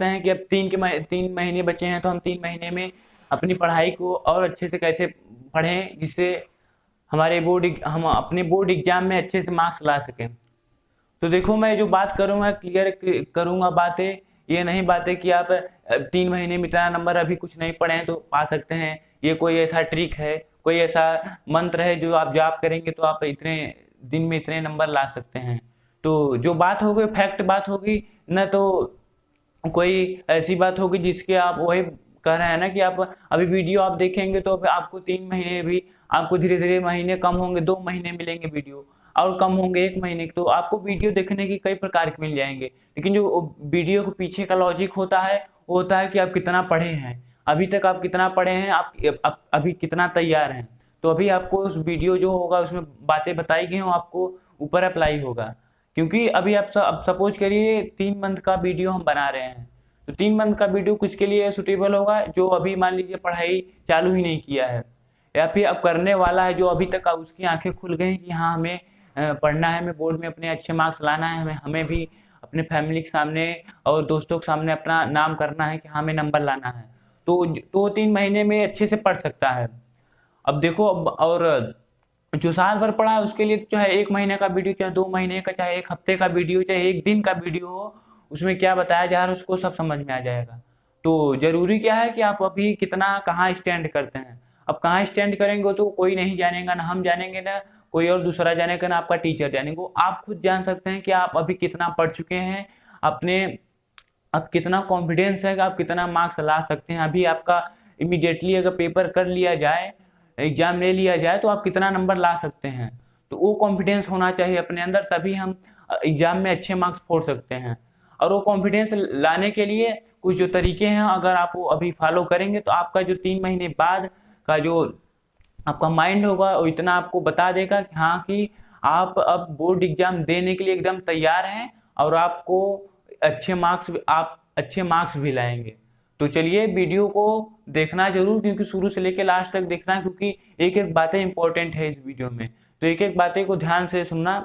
करते हैं कि अब 3 महीने बचे हैं, तो हम 3 महीने में अपनी पढ़ाई को और अच्छे से कैसे पढ़ें जिससे हम अपने बोर्ड एग्जाम में अच्छे से मार्क्स ला सकें। तो देखो, मैं जो बात करूंगा क्लियर करूंगा बातें, ये नहीं बातें कि आप 3 महीने में इतना नंबर अभी कुछ नहीं पढ़े हैं तो पा सकते हैं। ये कोई ऐसा ट्रिक है, कोई ऐसा मंत्र है जो आप जाप करेंगे तो आप इतने दिन में इतने नंबर ला सकते हैं। तो जो बात होगी फैक्ट बात होगी, न तो कोई ऐसी बात होगी जिसके आप वही कह रहे हैं ना कि आप अभी वीडियो आप देखेंगे तो आपको 3 महीने भी, आपको धीरे धीरे महीने कम होंगे, 2 महीने मिलेंगे वीडियो, और कम होंगे 1 महीने के, तो आपको वीडियो देखने की कई प्रकार के मिल जाएंगे। लेकिन जो वीडियो के पीछे का लॉजिक होता है वो होता है कि आप कितना पढ़े हैं, अभी तक आप कितना पढ़े हैं, आप अभी कितना तैयार हैं। तो अभी आपको उस वीडियो जो होगा उसमें बातें बताई गई हो, आपको ऊपर अप्लाई होगा। क्योंकि अभी अब सपोज करिए 3 मंथ का वीडियो हम बना रहे हैं, तो 3 मंथ का वीडियो किसके लिए सुटेबल होगा, जो अभी मान लीजिए पढ़ाई चालू ही नहीं किया है, या फिर अब करने वाला है, जो अभी तक उसकी आंखें खुल गई कि हाँ हमें पढ़ना है, हमें बोर्ड में अपने अच्छे मार्क्स लाना है, हमें भी अपने फैमिली के सामने और दोस्तों के सामने अपना नाम करना है कि हाँ हमें नंबर लाना है। तो 2-3 महीने में अच्छे से पढ़ सकता है। अब देखो, अब और जो साल भर पढ़ा है उसके लिए चाहे 1 महीने का वीडियो, चाहे 2 महीने का, चाहे 1 हफ्ते का वीडियो, चाहे 1 दिन का वीडियो हो, उसमें क्या बताया जा रहा है उसको सब समझ में आ जाएगा। तो जरूरी क्या है कि आप अभी कितना कहाँ स्टैंड करते हैं। अब कहाँ स्टैंड करेंगे तो कोई नहीं जानेगा, ना हम जानेंगे, ना कोई और दूसरा जानेगा, ना आपका टीचर जानेगा। आप खुद जान सकते हैं कि आप अभी कितना पढ़ चुके हैं, अपने अब कितना कॉन्फिडेंस है कि आप कितना मार्क्स ला सकते हैं। अभी आपका इमीडिएटली अगर पेपर कर लिया जाए, एग्जाम ले लिया जाए, तो आप कितना नंबर ला सकते हैं। तो वो कॉन्फिडेंस होना चाहिए अपने अंदर, तभी हम एग्जाम में अच्छे मार्क्स फोड़ सकते हैं। और वो कॉन्फिडेंस लाने के लिए कुछ जो तरीके हैं, अगर आप वो अभी फॉलो करेंगे तो आपका जो 3 महीने बाद का जो आपका माइंड होगा वो इतना आपको बता देगा कि हाँ कि आप अब बोर्ड एग्जाम देने के लिए एकदम तैयार हैं, और आप अच्छे मार्क्स भी लाएंगे। तो चलिए, वीडियो को देखना जरूर, क्योंकि शुरू से लेकर लास्ट तक देखना, क्योंकि एक एक बातें इंपॉर्टेंट है इस वीडियो में। तो एक एक बातें को ध्यान से सुनना।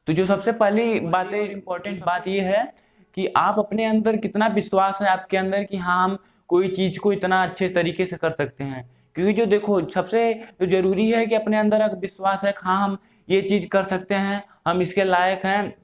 तो जो सबसे पहली बातें इंपॉर्टेंट बात ये है कि आप अपने अंदर कितना विश्वास है आपके अंदर कि हाँ हम कोई चीज को इतना अच्छे तरीके से कर सकते हैं। क्योंकि जो देखो, सबसे जो जरूरी है कि अपने अंदर अगर विश्वास है कि हाँ हम ये चीज कर सकते हैं, हम इसके लायक हैं,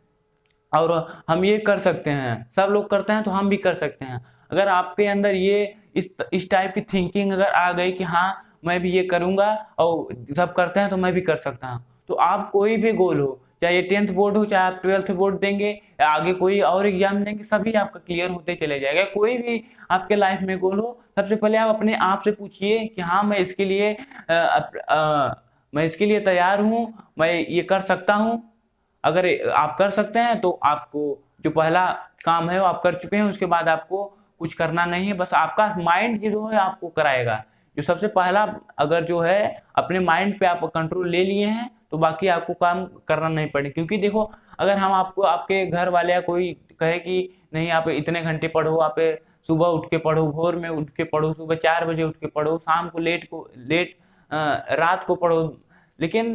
और हम ये कर सकते हैं, सब लोग करते हैं तो हम भी कर सकते हैं। अगर आपके अंदर ये इस टाइप की थिंकिंग अगर आ गई कि हाँ मैं भी ये करूंगा और सब करते हैं तो मैं भी कर सकता हूँ, तो आप कोई भी गोल हो, चाहे ये 10th बोर्ड हो, चाहे आप 12th बोर्ड देंगे या आगे कोई और एग्जाम देंगे, सभी आपका क्लियर होते चले जाएगा। कोई भी आपके लाइफ में गोल हो, सबसे पहले आप अपने आप से पूछिए कि हाँ मैं इसके लिए तैयार हूँ, मैं ये कर सकता हूँ। अगर आप कर सकते हैं तो आपको जो पहला काम है वो आप कर चुके हैं, उसके बाद आपको कुछ करना नहीं है, बस आपका माइंड जो है आपको कराएगा। जो सबसे पहला अगर जो है अपने माइंड पे आप कंट्रोल ले लिए हैं तो बाकी आपको काम करना नहीं पड़े। क्योंकि देखो, अगर हम आपको आपके घर वाले या कोई कहे कि नहीं आप इतने घंटे पढ़ो, आप सुबह उठ के पढ़ो, भोर में उठ के पढ़ो, सुबह 4 बजे उठ के पढ़ो, शाम को लेट रात को पढ़ो, लेकिन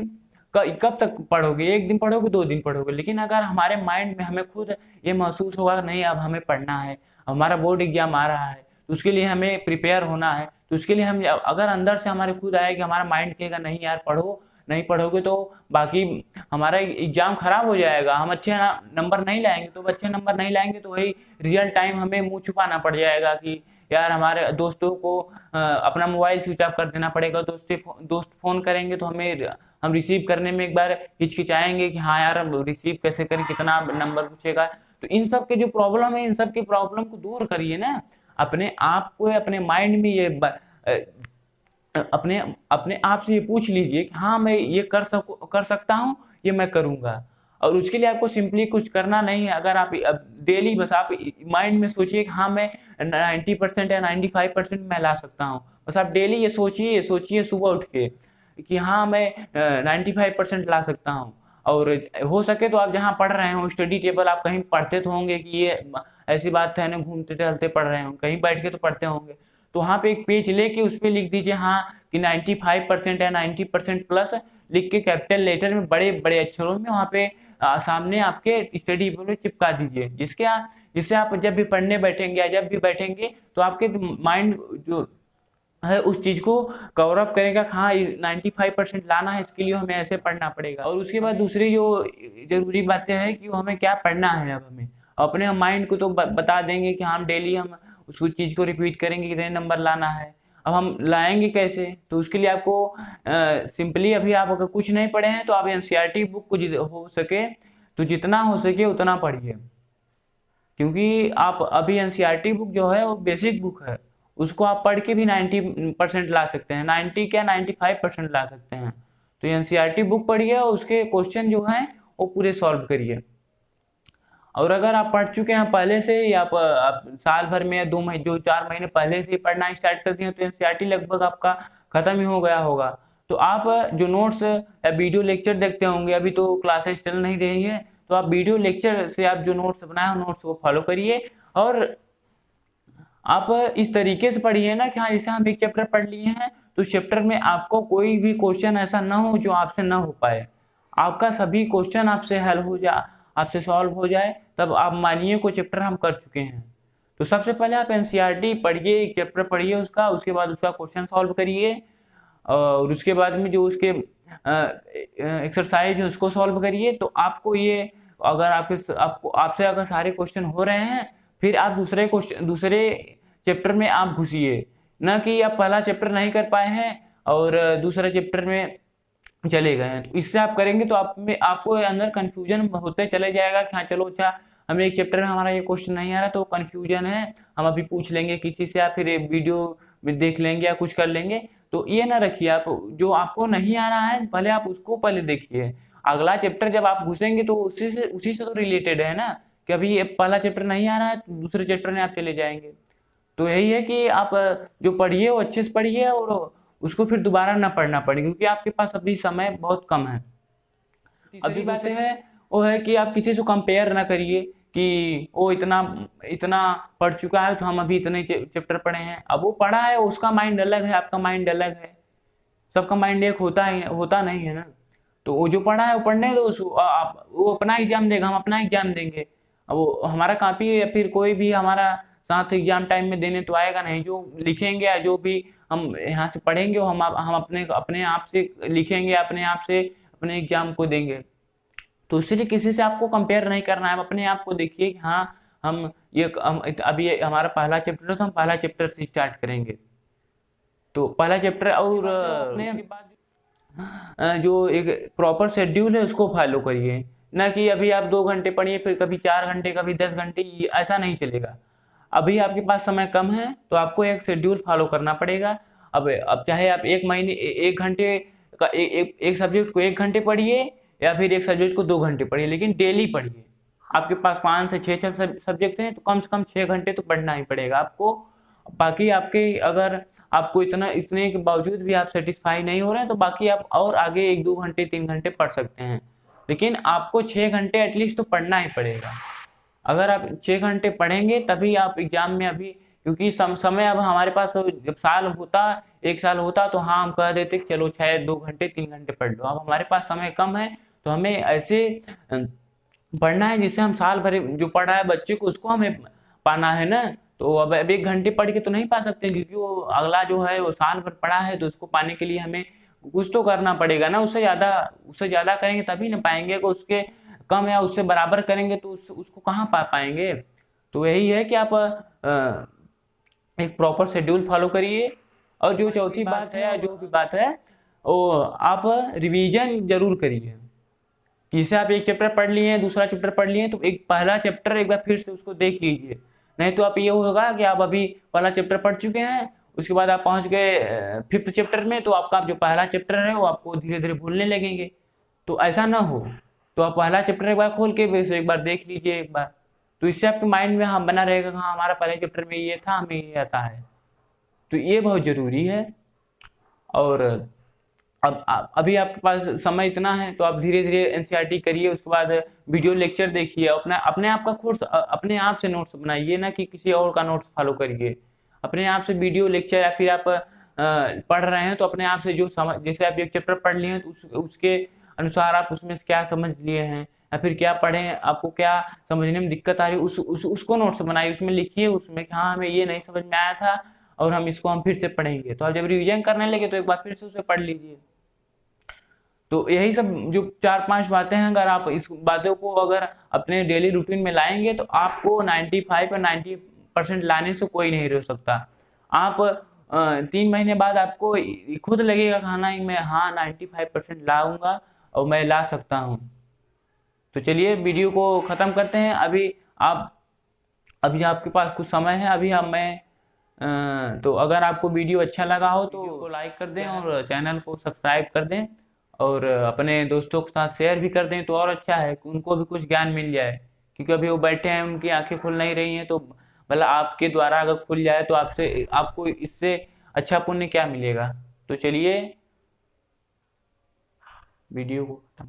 कब तक पढ़ोगे? 1 दिन पढ़ोगे, 2 दिन पढ़ोगे। लेकिन अगर हमारे माइंड में हमें खुद ये महसूस होगा नहीं अब हमें पढ़ना है, हमारा बोर्ड एग्जाम आ रहा है, तो उसके लिए हमें प्रिपेयर होना है, तो उसके लिए हम अगर अंदर से हमारे खुद आए कि हमारा माइंड कहेगा नहीं यार पढ़ो, नहीं पढ़ोगे तो बाकी हमारा एग्जाम खराब हो जाएगा, हम अच्छे नंबर नहीं लाएंगे। तो अच्छे नंबर नहीं लाएंगे तो वही रियल टाइम हमें मुंह छुपाना पड़ जाएगा कि यार हमारे दोस्तों को अपना मोबाइल स्विच ऑफ कर देना पड़ेगा। दोस्त फोन करेंगे तो हम रिसीव करने में एक बार हिचकिचाएंगे कि हाँ यार अब रिसीव कैसे करें, कितना नंबर पूछेगा। तो इन सब के जो प्रॉब्लम है, इन सब की प्रॉब्लम को दूर करिए ना। अपने आप को, अपने माइंड में ये अपने अपने आप से ये पूछ लीजिए कि हाँ मैं ये कर सकता हूँ, ये मैं करूँगा। और उसके लिए आपको सिंपली कुछ करना नहीं है। अगर आप डेली बस आप माइंड में सोचिए कि हाँ मैं 90% या 95% मैं ला सकता हूँ। बस आप डेली ये सोचिए सुबह उठ के कि हाँ मैं 95% ला सकता हूँ। और हो सके तो आप जहाँ पढ़ रहे हो स्टडी टेबल आप कहीं पढ़ते तो होंगे कि ये ऐसी बात है ना, घूमते टहलते पढ़ रहे हो, कहीं बैठ के तो पढ़ते होंगे। तो वहाँ पे एक पेज लेके उस पर लिख दीजिए हाँ कि 95% या 90% प्लस लिख के कैपिटल लेटर में बड़े बड़े अक्षरों में वहाँ पे सामने आपके स्टडी टेबल में चिपका दीजिए, जिससे आप जब भी पढ़ने बैठेंगे या जब भी बैठेंगे तो आपके माइंड जो है उस चीज को कवर अप करेगा। हाँ, 95% लाना है, इसके लिए हमें ऐसे पढ़ना पड़ेगा। और उसके बाद दूसरी जो जरूरी बातें हैं कि हमें क्या पढ़ना है। अब हमें अपने माइंड को तो बता देंगे कि हम डेली हम उस चीज को रिपीट करेंगे, कितने नंबर लाना है। अब हम लाएंगे कैसे, तो उसके लिए आपको सिंपली अभी आप अगर कुछ नहीं पढ़े हैं तो आप एनसीईआरटी बुक को हो सके तो जितना हो सके उतना पढ़िए, क्योंकि आप अभी एनसीईआरटी बुक जो है वो बेसिक बुक है, उसको आप पढ़ के भी 90% ला सकते हैं, 90 क्या 95% ला सकते हैं। तो एनसीईआरटी बुक पढ़िए और उसके क्वेश्चन जो हैं वो पूरे सॉल्व करिए। और अगर आप पढ़ चुके हैं पहले से, या आप साल भर में या 2 महीने जो 4 महीने पहले से पढ़ना स्टार्ट कर दिए तो एनसीईआरटी लगभग आपका खत्म ही हो गया होगा। तो आप जो नोट्स या वीडियो लेक्चर देखते होंगे, अभी तो क्लासेस चल नहीं रही है, तो आप वीडियो लेक्चर से आप जो नोट्स बनाए हो नोट्स को फॉलो करिए। और आप इस तरीके से पढ़िए ना कि हाँ, जैसे हम एक चैप्टर पढ़ लिए हैं तो चैप्टर में आपको कोई भी क्वेश्चन ऐसा ना हो जो आपसे ना हो पाए, आपका सभी क्वेश्चन आपसे हल हो जाए, आपसे सॉल्व हो जाए, तब आप मानिए कोई चैप्टर हम कर चुके हैं। तो सबसे पहले आप एनसीईआरटी पढ़िए, एक चैप्टर पढ़िए उसका, उसके बाद उसका क्वेश्चन सॉल्व करिए, और उसके बाद में जो उसके एक्सरसाइज है उसको सॉल्व करिए। तो आपको ये, अगर आपसे अगर सारे क्वेश्चन हो रहे हैं, फिर आप दूसरे चैप्टर में आप घुसिए, ना कि आप पहला चैप्टर नहीं कर पाए हैं और दूसरे चैप्टर में चले गए हैं। तो इससे आप करेंगे तो आपको अंदर कंफ्यूजन होते चले जाएगा कि हाँ चलो अच्छा, हमें एक चैप्टर में हमारा ये क्वेश्चन नहीं आ रहा तो कंफ्यूजन है, हम अभी पूछ लेंगे किसी से या फिर वीडियो में देख लेंगे या कुछ कर लेंगे। तो ये ना रखिए, आप जो आपको नहीं आ रहा है पहले आप उसको पहले देखिए, अगला चैप्टर जब आप घुसेंगे तो उसी से तो रिलेटेड है ना, कि अभी ये पहला चैप्टर नहीं आ रहा है तो दूसरे चैप्टर में आप चले जाएंगे। तो यही है कि आप जो पढ़िए वो अच्छे से पढ़िए और उसको फिर दोबारा ना पढ़ना पड़े, क्योंकि आपके पास अभी समय बहुत कम है। अभी बात है वो है कि आप किसी से कंपेयर ना करिए कि वो इतना इतना पढ़ चुका है तो हम अभी इतने चैप्टर पढ़े हैं। अब वो पढ़ा है, उसका माइंड अलग है, आपका माइंड अलग है, सबका माइंड एक होता नहीं है ना। तो वो जो पढ़ा है वो पढ़ने दो, वो अपना एग्जाम देगा, हम अपना एग्जाम देंगे। अब वो हमारा कॉपी या फिर कोई भी हमारा साथ एग्जाम टाइम में देने तो आएगा नहीं, जो लिखेंगे या जो भी हम यहाँ से पढ़ेंगे वो हम अपने आप से लिखेंगे, अपने आप से अपने एग्जाम को देंगे। तो इसलिए किसी से आपको कंपेयर नहीं करना है, अपने आप को देखिए कि हाँ अभी हमारा पहला चैप्टर है तो हम पहला चैप्टर से स्टार्ट करेंगे। तो पहला चैप्टर और अपने जो एक प्रॉपर शेड्यूल है उसको फॉलो करिए, ना कि अभी आप 2 घंटे पढ़िए फिर कभी 4 घंटे कभी 10 घंटे, ऐसा नहीं चलेगा। अभी आपके पास समय कम है तो आपको एक शेड्यूल फॉलो करना पड़ेगा। अब चाहे आप 1 महीने 1 घंटे का एक सब्जेक्ट को 1 घंटे पढ़िए या फिर एक सब्जेक्ट को 2 घंटे पढ़िए, लेकिन डेली पढ़िए। आपके पास 5 से 6 सब्जेक्ट हैं तो कम से कम 6 घंटे तो पढ़ना ही पड़ेगा आपको। बाकी आपके अगर आपको इतने के बावजूद भी आप सेटिस्फाई नहीं हो रहे हैं तो बाकी आप और आगे 1-2 घंटे 3 घंटे पढ़ सकते हैं, लेकिन आपको 6 घंटे एटलीस्ट तो पढ़ना ही पड़ेगा। अगर आप 6 घंटे पढ़ेंगे तभी आप एग्जाम में अभी, क्योंकि समय अब हमारे पास जब 1 साल होता तो हाँ हम कह देते कि चलो 2 घंटे 3 घंटे पढ़ लो। अब हमारे पास समय कम है तो हमें ऐसे पढ़ना है जिससे हम साल भर जो पढ़ा है बच्चे को उसको हमें पाना है ना। तो अब 1 घंटे पढ़ के तो नहीं पा सकते, क्योंकि वो अगला जो है वो साल भर पढ़ा है तो उसको पाने के लिए हमें कुछ तो करना पड़ेगा ना, उससे ज्यादा करेंगे तभी ना पाएंगे, को उसके कम या उससे बराबर करेंगे तो उसको कहाँ पा पाएंगे। तो यही है कि आप एक प्रॉपर शेड्यूल फॉलो करिए। और जो चौथी बात है, जो भी बात है, वो आप रिवीजन जरूर करिए। जैसे आप एक चैप्टर पढ़ लिए, दूसरा चैप्टर पढ़ लिए, तो एक पहला चैप्टर एक बार फिर से उसको देख लीजिए। नहीं तो आप ये होगा कि आप अभी पहला चैप्टर पढ़ चुके हैं, उसके बाद आप पहुंच गए 5th चैप्टर में, तो आपका जो पहला चैप्टर है वो आपको धीरे धीरे भूलने लगेंगे। तो ऐसा ना हो, तो आप पहला चैप्टर एक बार खोल के वैसे एक बार देख लीजिए एक बार, तो इससे आपके माइंड में हाँ बना रहेगा हाँ हमारा पहले चैप्टर में ये था, हमें ये आता है। तो ये बहुत जरूरी है। और अब अभी आपके पास समय इतना है तो आप धीरे धीरे एनसीईआरटी करिए, उसके बाद वीडियो लेक्चर देखिए, अपने आप का कोर्स अपने आप से नोट्स बनाइए, ना कि किसी और का नोट्स फॉलो करिए। अपने आप से वीडियो लेक्चर, या फिर आप पढ़ रहे हैं तो अपने आप से जो समझ, जैसे आप एक चैप्टर पढ़ लिए हैं तो उसके अनुसार आप उसमें क्या समझ लिए हैं, या फिर क्या पढ़ें, आपको क्या समझने में दिक्कत आ रही है, उसको नोट्स बनाइए, उसमें लिखिए उसमें कि हाँ हमें ये नहीं समझ में आया था और हम इसको हम फिर से पढ़ेंगे। तो आप जब रिवीजन करने लगे तो एक बार फिर से उसे पढ़ लीजिए। तो यही सब जो 4-5 बातें हैं, अगर आप इस बातों को अगर अपने डेली रूटीन में लाएंगे तो आपको 95 और 90% लाने से कोई नहीं रोक सकता। आप 3 महीने बाद आपको खुद लगेगा खाना मैं हाँ 95% लाऊंगा और मैं ला सकता हूँ। तो चलिए वीडियो को ख़त्म करते हैं। अभी आपके पास कुछ समय है, अभी अब मैं तो अगर आपको वीडियो अच्छा लगा हो तो लाइक कर दें और चैनल को सब्सक्राइब कर दें और अपने दोस्तों के साथ शेयर भी कर दें तो और अच्छा है, उनको भी कुछ ज्ञान मिल जाए। क्योंकि अभी वो बैठे हैं, उनकी आंखें खुल नहीं रही हैं, तो मतलब आपके द्वारा अगर खुल जाए तो आपको इससे अच्छा पुण्य क्या मिलेगा। तो चलिए वीडियो को खत्म।